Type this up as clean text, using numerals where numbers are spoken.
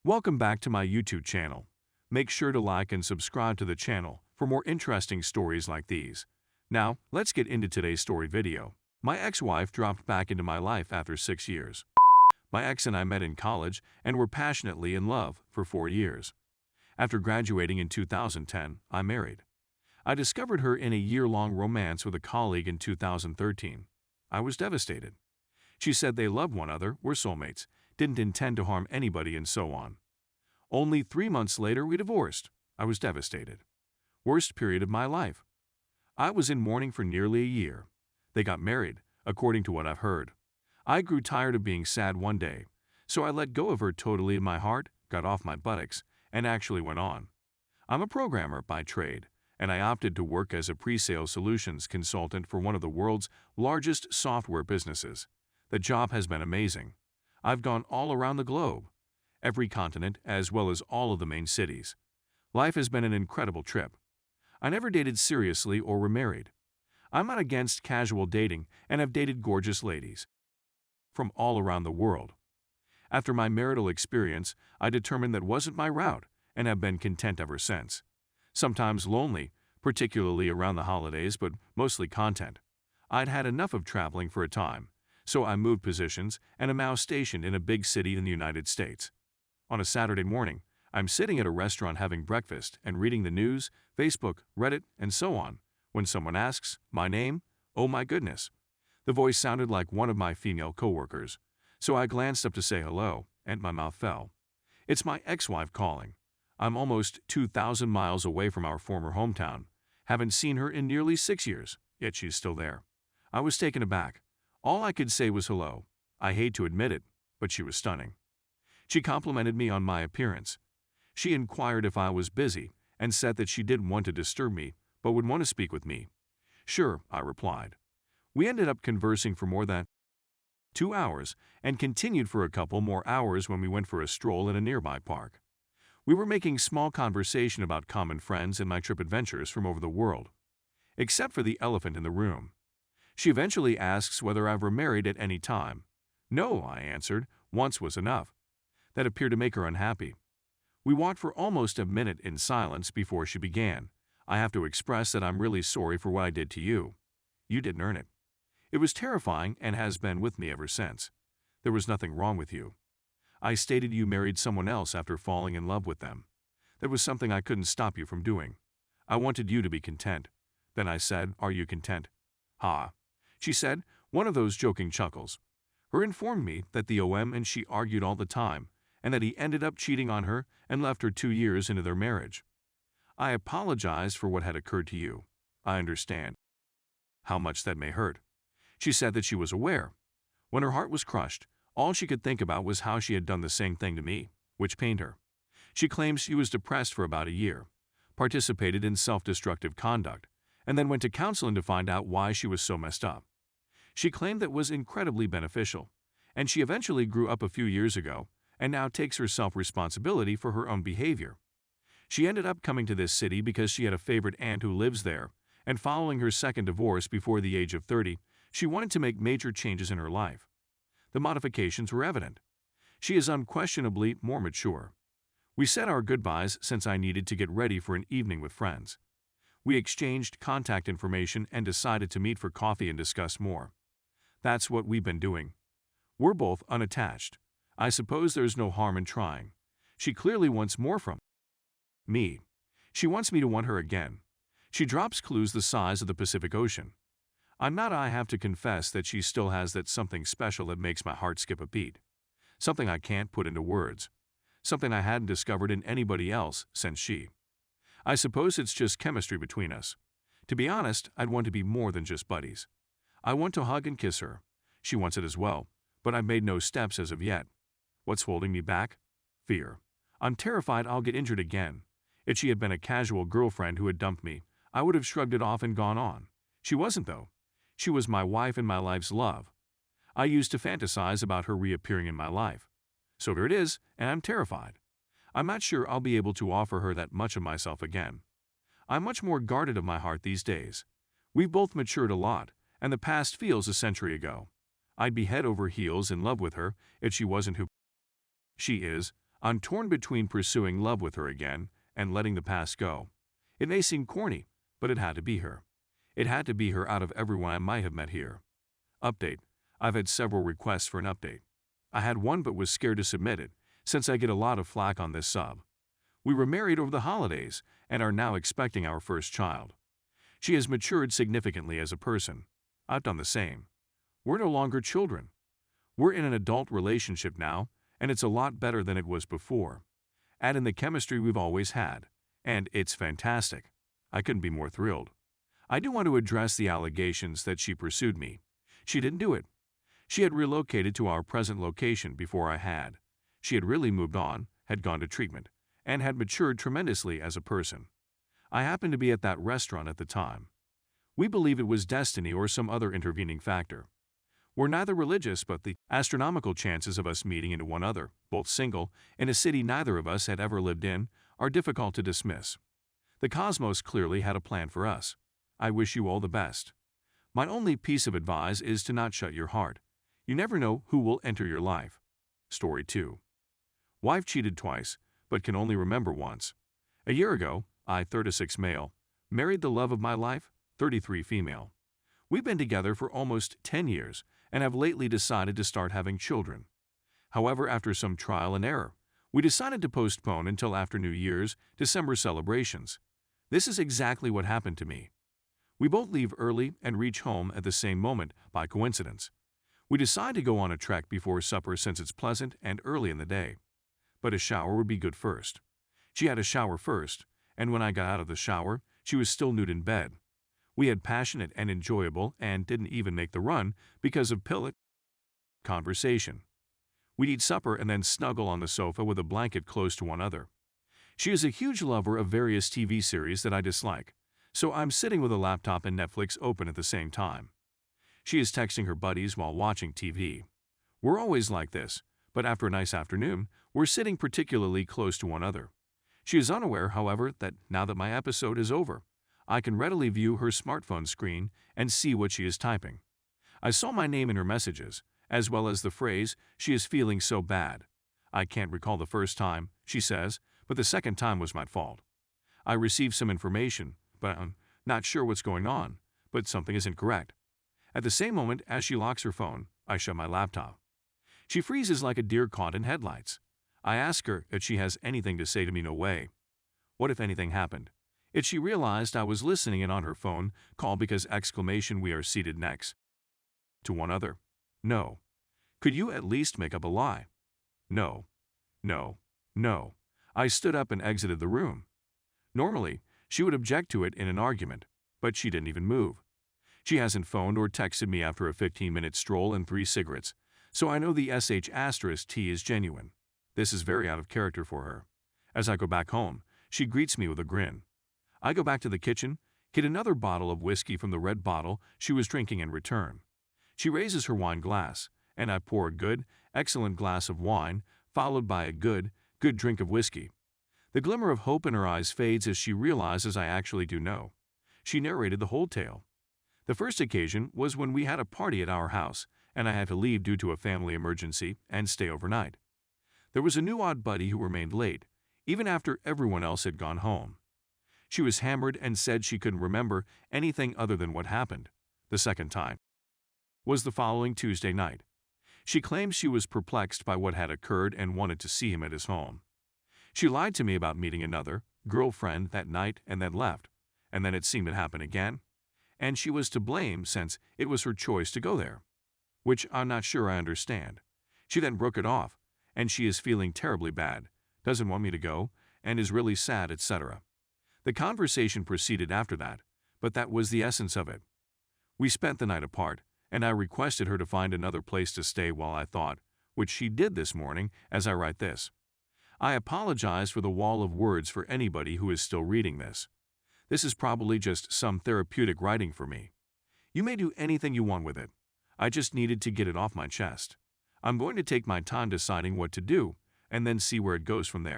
Welcome back to my YouTube channel. Make sure to like and subscribe to the channel for more interesting stories like these. Now, let's get into today's story video. My ex-wife dropped back into my life after 6 years. My ex and I met in college and were passionately in love for 4 years. After graduating in 2010, I married. I discovered her in a year-long romance with a colleague in 2013. I was devastated. She said they loved one another, were soulmates, didn't intend to harm anybody, and so on. Only 3 months later, we divorced. I was devastated. Worst period of my life. I was in mourning for nearly a year. They got married, according to what I've heard. I grew tired of being sad one day, so I let go of her totally in my heart, got off my buttocks, and actually went on. I'm a programmer by trade, and I opted to work as a pre-sale solutions consultant for one of the world's largest software businesses. The job has been amazing. I've gone all around the globe, every continent as well as all of the main cities. Life has been an incredible trip. I never dated seriously or were married. I'm not against casual dating and have dated gorgeous ladies from all around the world. After my marital experience, I determined that wasn't my route and have been content ever since. Sometimes lonely, particularly around the holidays, but mostly content. I'd had enough of traveling for a time, so I moved positions and am now stationed in a big city in the United States. On a Saturday morning, I'm sitting at a restaurant having breakfast and reading the news, Facebook, Reddit, and so on, when someone asks, my name? Oh my goodness. The voice sounded like one of my female coworkers, so I glanced up to say hello, and my mouth fell. It's my ex-wife calling. I'm almost 2,000 miles away from our former hometown, haven't seen her in nearly 6 years, yet she's still there. I was taken aback. All I could say was hello. I hate to admit it, but she was stunning. She complimented me on my appearance. She inquired if I was busy and said that she didn't want to disturb me, but would want to speak with me. Sure, I replied. We ended up conversing for more than 2 hours and continued for a couple more hours when we went for a stroll in a nearby park. We were making small conversation about common friends and my trip adventures from over the world, except for the elephant in the room. She eventually asks whether I've remarried at any time. No, I answered, once was enough. That appeared to make her unhappy. We walked for almost a minute in silence before she began. I have to express that I'm really sorry for what I did to you. You didn't earn it. It was terrifying and has been with me ever since. There was nothing wrong with you. I stated you married someone else after falling in love with them. That was something I couldn't stop you from doing. I wanted you to be content. Then I said, are you content? Ha. She said, one of those joking chuckles. Her informed me that the OM and she argued all the time, and that he ended up cheating on her and left her 2 years into their marriage. I apologized for what had occurred to you. I understand how much that may hurt. She said that she was aware. When her heart was crushed, all she could think about was how she had done the same thing to me, which pained her. She claims she was depressed for about a year, participated in self-destructive conduct, and then went to counseling to find out why she was so messed up. She claimed that was incredibly beneficial, and she eventually grew up a few years ago and now takes herself responsibility for her own behavior. She ended up coming to this city because she had a favorite aunt who lives there, and following her second divorce before the age of 30, she wanted to make major changes in her life. The modifications were evident. She is unquestionably more mature. We said our goodbyes since I needed to get ready for an evening with friends. We exchanged contact information and decided to meet for coffee and discuss more. That's what we've been doing. We're both unattached. I suppose there's no harm in trying. She clearly wants more from me. She wants me to want her again. She drops clues the size of the Pacific Ocean. I have to confess that she still has that something special that makes my heart skip a beat. Something I can't put into words. Something I hadn't discovered in anybody else since she. I suppose it's just chemistry between us. To be honest, I'd want to be more than just buddies. I want to hug and kiss her. She wants it as well, but I've made no steps as of yet. What's holding me back? Fear. I'm terrified I'll get injured again. If she had been a casual girlfriend who had dumped me, I would have shrugged it off and gone on. She wasn't, though. She was my wife and my life's love. I used to fantasize about her reappearing in my life. So there it is, and I'm terrified. I'm not sure I'll be able to offer her that much of myself again. I'm much more guarded of my heart these days. We've both matured a lot, and the past feels a century ago. I'd be head over heels in love with her if she wasn't who she is. I'm torn between pursuing love with her again and letting the past go. It may seem corny, but it had to be her. It had to be her out of everyone I might have met here. Update. I've had several requests for an update. I had one but was scared to submit it, since I get a lot of flack on this sub. We were married over the holidays and are now expecting our first child. She has matured significantly as a person. I've done the same. We're no longer children. We're in an adult relationship now, and it's a lot better than it was before. Add in the chemistry we've always had, and it's fantastic. I couldn't be more thrilled. I do want to address the allegations that she pursued me. She didn't do it. She had relocated to our present location before I had. She had really moved on, had gone to treatment, and had matured tremendously as a person. I happened to be at that restaurant at the time. We believe it was destiny or some other intervening factor. We're neither religious, but the astronomical chances of us meeting into one other, both single, in a city neither of us had ever lived in, are difficult to dismiss. The cosmos clearly had a plan for us. I wish you all the best. My only piece of advice is to not shut your heart. You never know who will enter your life. Story 2. Wife cheated twice, but can only remember once. A year ago, I, 36 male, married the love of my life, 33 female. We've been together for almost 10 years and have lately decided to start having children. However, after some trial and error, we decided to postpone until after New Year's, December celebrations. This is exactly what happened to me. We both leave early and reach home at the same moment by coincidence. We decide to go on a trek before supper since it's pleasant and early in the day. But a shower would be good first. She had a shower first, and when I got out of the shower, she was still nude in bed. We had passionate and enjoyable and didn't even make the run because of pillow conversation. We'd eat supper and then snuggle on the sofa with a blanket close to one another. She is a huge lover of various TV series that I dislike, so I'm sitting with a laptop and Netflix open at the same time. She is texting her buddies while watching TV. We're always like this, but after a nice afternoon, we're sitting particularly close to one another. She is unaware, however, that now that my episode is over, I can readily view her smartphone screen and see what she is typing. I saw my name in her messages, as well as the phrase, "she is feeling so bad." I can't recall the first time, she says, but the second time was my fault. I received some information, but I'm not sure what's going on, but something isn't correct. At the same moment as she locks her phone, I shut my laptop. She freezes like a deer caught in headlights. I ask her if she has anything to say to me. No way. What if anything happened? If she realized I was listening in on her phone call because we are seated next to one another. No. Could you at least make up a lie? No. No. No. I stood up and exited the room. Normally, she would object to it in an argument, but she didn't even move. She hasn't phoned or texted me after a 15-minute stroll and 3 cigarettes, so I know the *T is genuine. This is very out of character for her. As I go back home, she greets me with a grin. I go back to the kitchen, get another bottle of whiskey from the red bottle she was drinking and return. She raises her wine glass, and I pour a good, excellent glass of wine, followed by a good drink of whiskey. The glimmer of hope in her eyes fades as she realizes I actually do know. She narrated the whole tale. The first occasion was when we had a party at our house, and I had to leave due to a family emergency and stay overnight. There was a new odd buddy who remained late, even after everyone else had gone home. She was hammered and said she couldn't remember anything other than what happened. The second time was the following Tuesday night. She claims she was perplexed by what had occurred and wanted to see him at his home. She lied to me about meeting another girlfriend that night and then left, and then it seemed to happen again, and she was to blame since it was her choice to go there, which I'm not sure I understand. She then broke it off, and she is feeling terribly bad, doesn't want me to go, and is really sad, etc. The conversation proceeded after that, but that was the essence of it. We spent the night apart, and I requested her to find another place to stay while I thought, which she did this morning as I write this. I apologize for the wall of words for anybody who is still reading this. This is probably just some therapeutic writing for me. You may do anything you want with it. I just needed to get it off my chest. I'm going to take my time deciding what to do, and then see where it goes from there.